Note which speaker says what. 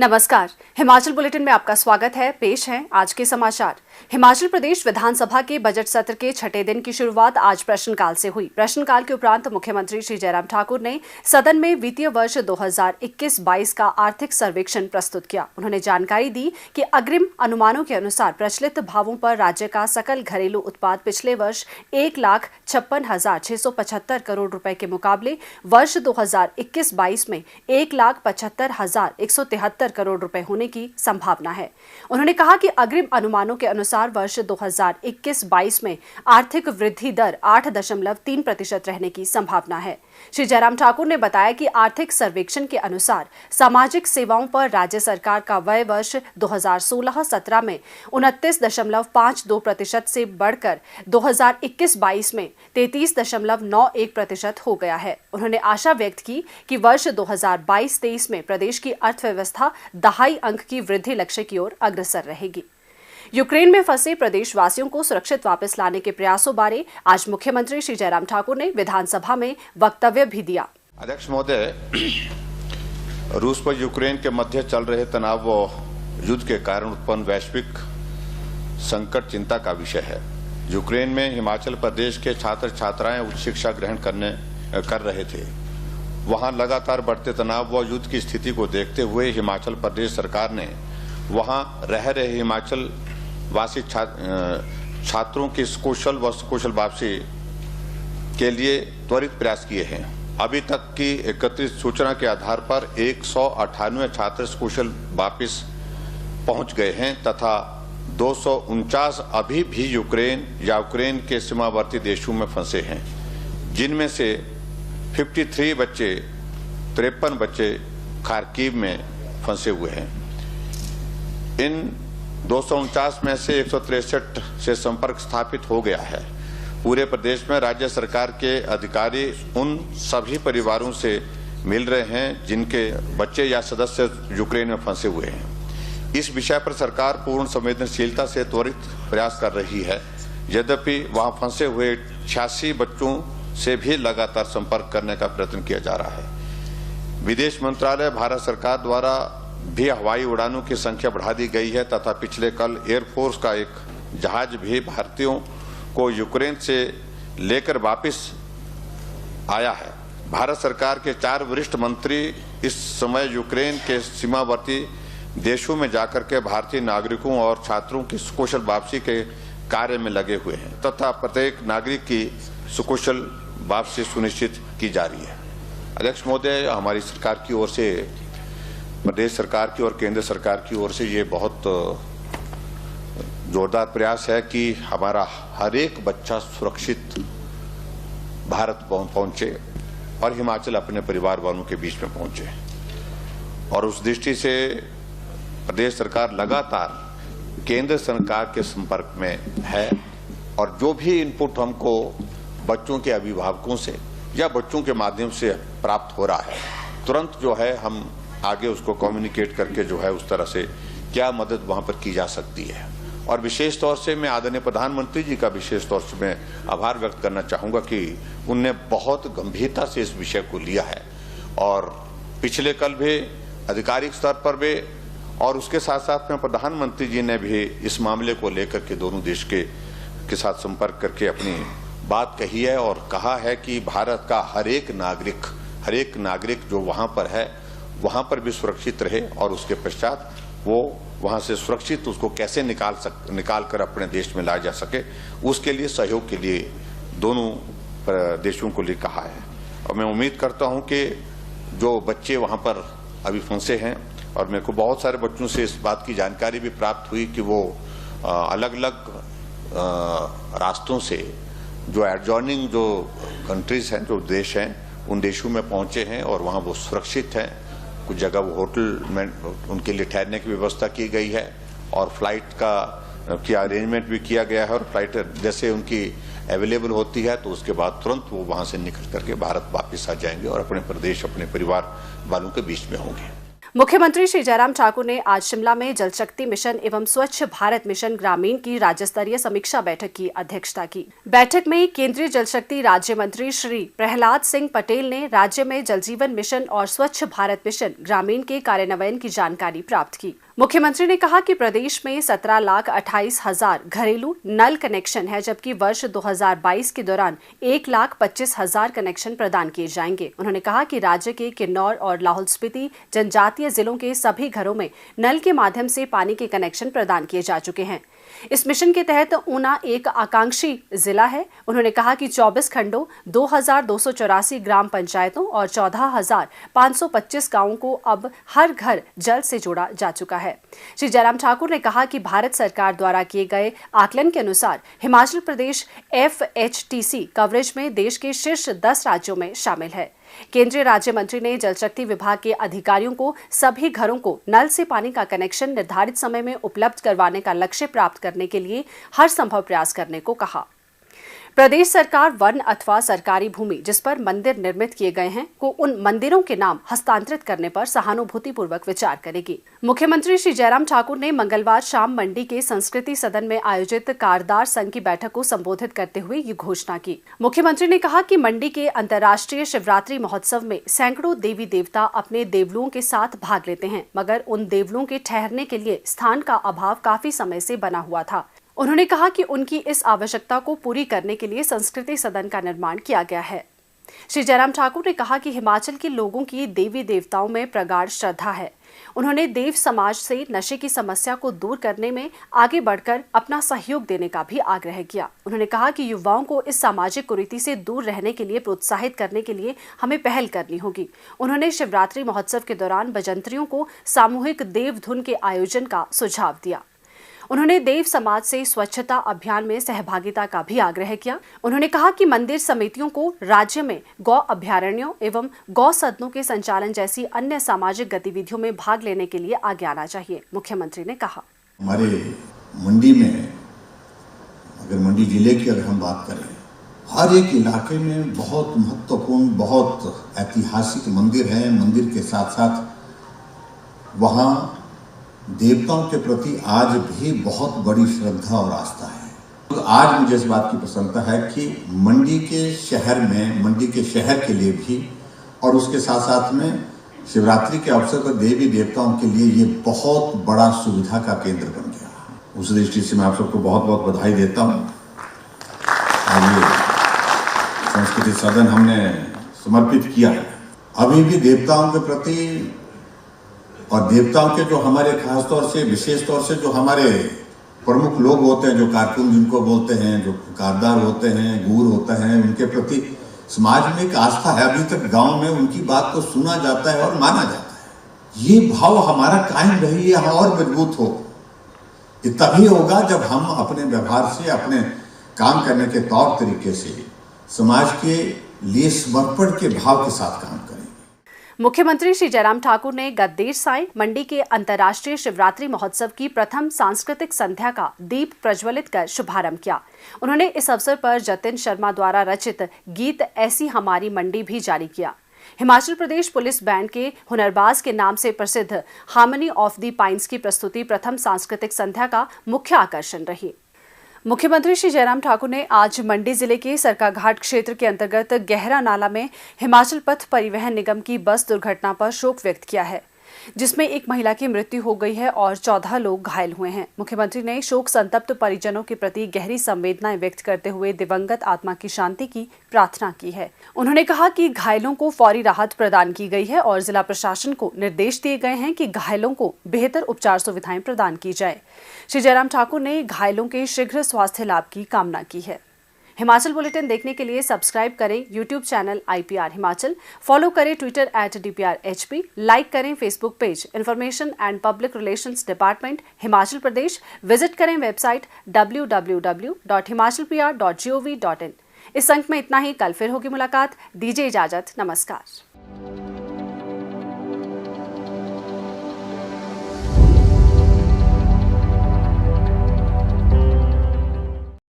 Speaker 1: नमस्कार, हिमाचल बुलेटिन में आपका स्वागत है। पेश हैं आज के समाचार। हिमाचल प्रदेश विधानसभा के बजट सत्र के छठे दिन की शुरुआत आज प्रश्नकाल से हुई। प्रश्नकाल के उपरांत मुख्यमंत्री श्री जयराम ठाकुर ने सदन में वित्तीय वर्ष 2021-22 का आर्थिक सर्वेक्षण प्रस्तुत किया। उन्होंने जानकारी दी कि अग्रिम अनुमानों के अनुसार प्रचलित भावों पर राज्य का सकल घरेलू उत्पाद पिछले वर्ष 1,56,675 करोड़ रुपए के मुकाबले वर्ष 2021-22 में 1,75,173 करोड़ रुपए होने की संभावना है। उन्होंने कहा कि अग्रिम अनुमानों के अनुसार वर्ष 2021-22 में आर्थिक वृद्धि दर 8.3% रहने की संभावना है। श्री जयराम ठाकुर ने बताया कि आर्थिक सर्वेक्षण के अनुसार सामाजिक सेवाओं पर राज्य सरकार का व्यय वर्ष 2016-17 में 29.52% से बढ़कर 2021-22 में 33.91% हो गया है। उन्होंने आशा व्यक्त की कि वर्ष 2022-23 में प्रदेश की अर्थव्यवस्था दहाई अंक की वृद्धि लक्ष्य की ओर अग्रसर रहेगी। यूक्रेन में फंसे प्रदेशवासियों को सुरक्षित वापस लाने के प्रयासों बारे आज मुख्यमंत्री श्री जयराम ठाकुर ने विधानसभा में वक्तव्य भी दिया।
Speaker 2: अध्यक्ष महोदय, रूस पर यूक्रेन के मध्य चल रहे तनाव व युद्ध के कारण उत्पन्न वैश्विक संकट चिंता का विषय है। यूक्रेन में हिमाचल प्रदेश के छात्र छात्राएं उच्च शिक्षा ग्रहण कर रहे थे। वहां लगातार बढ़ते तनाव व युद्ध की स्थिति को देखते हुए हिमाचल प्रदेश सरकार ने वहां रह रहे हिमाचल वासी छात्रों की सकुशल व सकुशल वापसी के लिए त्वरित प्रयास किए हैं। अभी तक की एकत्रित सूचना के आधार पर 198 छात्र सकुशल वापस पहुंच गए हैं तथा 249 अभी भी यूक्रेन या यूक्रेन के सीमावर्ती देशों में फंसे हैं, जिनमें से 53 बच्चे खार्किव में फंसे हुए हैं। इन 249 में से 163 से संपर्क स्थापित हो गया है। पूरे प्रदेश में राज्य सरकार के अधिकारी उन सभी परिवारों से मिल रहे हैं जिनके बच्चे या सदस्य यूक्रेन में फंसे हुए हैं। इस विषय पर सरकार पूर्ण संवेदनशीलता से त्वरित प्रयास कर रही है। यद्यपि वहां फंसे हुए 86 बच्चों से भी लगातार संपर्क करने का प्रयत्न किया जा रहा है। विदेश मंत्रालय, भारत सरकार द्वारा भी हवाई उड़ानों की संख्या बढ़ा दी गई है तथा पिछले कल एयरफोर्स का एक जहाज भी भारतीयों को यूक्रेन से लेकर वापस आया है। भारत सरकार के 4 वरिष्ठ मंत्री इस समय यूक्रेन के सीमावर्ती देशों में जाकर के भारतीय नागरिकों और छात्रों की सुकुशल वापसी के कार्य में लगे हुए हैं तथा प्रत्येक नागरिक की सुकुशल वापसी सुनिश्चित की जा रही है। अध्यक्ष महोदय, हमारी सरकार की ओर से, प्रदेश सरकार की और केंद्र सरकार की ओर से ये बहुत जोरदार प्रयास है कि हमारा हर एक बच्चा सुरक्षित भारत पहुंचे और हिमाचल अपने परिवार वालों के बीच में पहुंचे। और उस दृष्टि से प्रदेश सरकार लगातार केंद्र सरकार के संपर्क में है और जो भी इनपुट हमको बच्चों के अभिभावकों से या बच्चों के माध्यम से प्राप्त हो रहा है, तुरंत जो है हम आगे उसको कम्युनिकेट करके जो है उस तरह से क्या मदद वहां पर की जा सकती है। और विशेष तौर से मैं आदरणीय प्रधानमंत्री जी का विशेष तौर से मैं आभार व्यक्त करना चाहूंगा कि उनने बहुत गंभीरता से इस विषय को लिया है और पिछले कल भी आधिकारिक स्तर पर भी और उसके साथ साथ में प्रधानमंत्री जी ने भी इस मामले को लेकर के दोनों देश के साथ संपर्क करके अपनी बात कही है और कहा है कि भारत का हर एक नागरिक जो वहां पर है वहां पर भी सुरक्षित रहे और उसके पश्चात वो वहां से सुरक्षित उसको कैसे निकाल कर अपने देश में लाया जा सके, उसके लिए सहयोग के लिए दोनों देशों को लिए कहा है। और मैं उम्मीद करता हूं कि जो बच्चे वहां पर अभी फंसे हैं, और मेरे को बहुत सारे बच्चों से इस बात की जानकारी भी प्राप्त हुई कि वो अलग अलग रास्तों से जो एडजॉइनिंग जो कंट्रीज हैं, जो देश हैं, उन देशों में पहुंचे हैं और वहां वो सुरक्षित हैं। कुछ जगह वो होटल में उनके लिए ठहरने की व्यवस्था की गई है और फ्लाइट की अरेंजमेंट भी किया गया है और फ्लाइट जैसे उनकी अवेलेबल होती है तो उसके बाद तुरंत वो वहां से निकल करके भारत वापस आ जाएंगे और अपने प्रदेश, अपने परिवार वालों के बीच में होंगे।
Speaker 1: मुख्यमंत्री श्री जयराम ठाकुर ने आज शिमला में जल शक्ति मिशन एवं स्वच्छ भारत मिशन ग्रामीण की राज्य स्तरीय समीक्षा बैठक की अध्यक्षता की। बैठक में केंद्रीय जल शक्ति राज्य मंत्री श्री प्रहलाद सिंह पटेल ने राज्य में जल जीवन मिशन और स्वच्छ भारत मिशन ग्रामीण के कार्यान्वयन की जानकारी प्राप्त की। मुख्यमंत्री ने कहा कि प्रदेश में 17,28,000 घरेलू नल कनेक्शन है, जबकि वर्ष 2022 के दौरान 1,25,000 कनेक्शन प्रदान किए जाएंगे। उन्होंने कहा कि राज्य के किन्नौर और लाहौल स्पीति जनजातीय जिलों के सभी घरों में नल के माध्यम से पानी के कनेक्शन प्रदान किए जा चुके हैं। इस मिशन के तहत ऊना एक आकांक्षी जिला है। उन्होंने कहा कि 24 खंडों, 2,284 ग्राम पंचायतों और 14,525 गांवों को अब हर घर जल से जोड़ा जा चुका है। श्री जयराम ठाकुर ने कहा कि भारत सरकार द्वारा किए गए आकलन के अनुसार हिमाचल प्रदेश FHTC कवरेज में देश के शीर्ष 10 राज्यों में शामिल है। केंद्रीय राज्य मंत्री ने जल शक्ति विभाग के अधिकारियों को सभी घरों को नल से पानी का कनेक्शन निर्धारित समय में उपलब्ध करवाने का लक्ष्य प्राप्त करने के लिए हर संभव प्रयास करने को कहा। प्रदेश सरकार वन अथवा सरकारी भूमि जिस पर मंदिर निर्मित किए गए हैं को उन मंदिरों के नाम हस्तांतरित करने पर सहानुभूतिपूर्वक विचार करेगी। मुख्यमंत्री श्री जयराम ठाकुर ने मंगलवार शाम मंडी के संस्कृति सदन में आयोजित कारदार संघ की बैठक को संबोधित करते हुए ये घोषणा की। मुख्यमंत्री ने कहा कि मंडी के अंतर्राष्ट्रीय शिवरात्रि महोत्सव में सैकड़ों देवी देवता अपने देवलुओं के साथ भाग लेते हैं, मगर उन देवलुओं के ठहरने के लिए स्थान का अभाव काफी समय से बना हुआ था। उन्होंने कहा कि उनकी इस आवश्यकता को पूरी करने के लिए संस्कृति सदन का निर्माण किया गया है। श्री जयराम ठाकुर ने कहा कि हिमाचल के लोगों की देवी देवताओं में प्रगाढ़ श्रद्धा है। उन्होंने देव समाज से नशे की समस्या को दूर करने में आगे बढ़कर अपना सहयोग देने का भी आग्रह किया। उन्होंने कहा कि युवाओं को इस सामाजिक कुरीति से दूर रहने के लिए प्रोत्साहित करने के लिए हमें पहल करनी होगी। उन्होंने शिवरात्रि महोत्सव के दौरान बजंतरियों को सामूहिक देव धुन के आयोजन का सुझाव दिया। उन्होंने देव समाज से स्वच्छता अभियान में सहभागिता का भी आग्रह किया। उन्होंने कहा कि मंदिर समितियों को राज्य में गौ अभ्यारण्यों एवं गौ सदनों के संचालन जैसी अन्य सामाजिक गतिविधियों में भाग लेने के लिए आगे आना चाहिए। मुख्यमंत्री ने कहा,
Speaker 3: हमारे मंडी में, अगर मंडी जिले की अगर हम बात करें, हर एक इलाके में बहुत महत्वपूर्ण, बहुत ऐतिहासिक मंदिर हैं। मंदिर के साथ साथ वहाँ देवताओं के प्रति आज भी बहुत बड़ी श्रद्धा और आस्था है। तो आज मुझे इस बात की प्रसन्नता है कि मंडी के शहर में, मंडी के शहर के लिए भी और उसके साथ साथ में शिवरात्रि के अवसर पर देवी देवताओं के लिए ये बहुत बड़ा सुविधा का केंद्र बन गया। उस दृष्टि से मैं आप सबको बहुत बहुत बधाई देता हूँ। और ये संस्कृति सदन हमने समर्पित किया है। अभी भी देवताओं के प्रति और देवताओं के जो हमारे खास तौर से, विशेष तौर से जो हमारे प्रमुख लोग होते हैं, जो कारकुन जिनको बोलते हैं, जो कारदार होते हैं, गूर होते हैं, उनके प्रति समाज में एक आस्था है। अभी तक गांव में उनकी बात को सुना जाता है और माना जाता है। ये भाव हमारा कायम रही है और मजबूत हो। ये तभी होगा जब हम अपने व्यवहार से, अपने काम करने के तौर तरीके से समाज के लिए समर्पण के भाव के साथ काम करें।
Speaker 1: मुख्यमंत्री श्री जयराम ठाकुर ने गत देर सायं मंडी के अंतर्राष्ट्रीय शिवरात्रि महोत्सव की प्रथम सांस्कृतिक संध्या का दीप प्रज्वलित कर शुभारंभ किया। उन्होंने इस अवसर पर जतिन शर्मा द्वारा रचित गीत ऐसी हमारी मंडी भी जारी किया। हिमाचल प्रदेश पुलिस बैंड के हुनरबाज के नाम से प्रसिद्ध हार्मनी ऑफ द पाइन्स की प्रस्तुति प्रथम सांस्कृतिक संध्या का मुख्य आकर्षण रही। मुख्यमंत्री श्री जयराम ठाकुर ने आज मंडी जिले के सरकाघाट क्षेत्र के अंतर्गत गहरा नाला में हिमाचल पथ परिवहन निगम की बस दुर्घटना पर शोक व्यक्त किया है, जिसमें एक महिला की मृत्यु हो गई है और 14 लोग घायल हुए हैं। मुख्यमंत्री ने शोक संतप्त परिजनों के प्रति गहरी संवेदनाएं व्यक्त करते हुए दिवंगत आत्मा की शांति की प्रार्थना की है। उन्होंने कहा कि घायलों को फौरी राहत प्रदान की गई है और जिला प्रशासन को निर्देश दिए गए हैं कि घायलों को बेहतर उपचार सुविधाएं प्रदान की जाए। श्री जयराम ठाकुर ने घायलों के शीघ्र स्वास्थ्य लाभ की कामना की है। हिमाचल बुलेटिन देखने के लिए सब्सक्राइब करें YouTube channel IPR Himachal, follow करें ट्विटर @DPRHP, लाइक करें Facebook page information and public relations department Himachal Pradesh, visit करें वेबसाइट www.himachalpr.gov.in। इस अंक में इतना ही। कल फिर होगी मुलाकात। दीजिए इजाजत। नमस्कार।